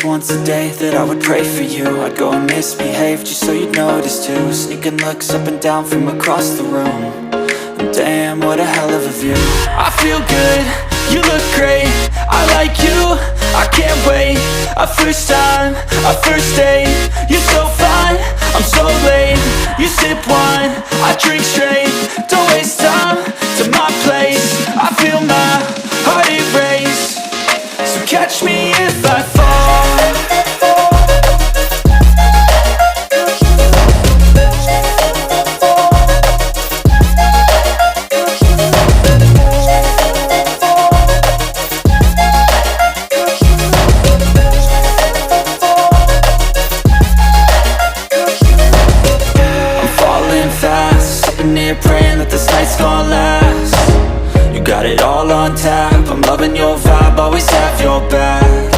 just once a day that I would pray for you. I'd go and misbehave just so you'd notice too. Sneaking looks up and down from across the room. And damn, what a hell of a view. I feel good, you look great, I like you, I can't wait. A first time, a first date, you're so fine, I'm so late. You sip wine, I drink straight, don't waste time to my place. I feel my heart erase, so catch me if I fall. Praying that this night's gonna last. You got it all on tap, I'm loving your vibe, always have your back.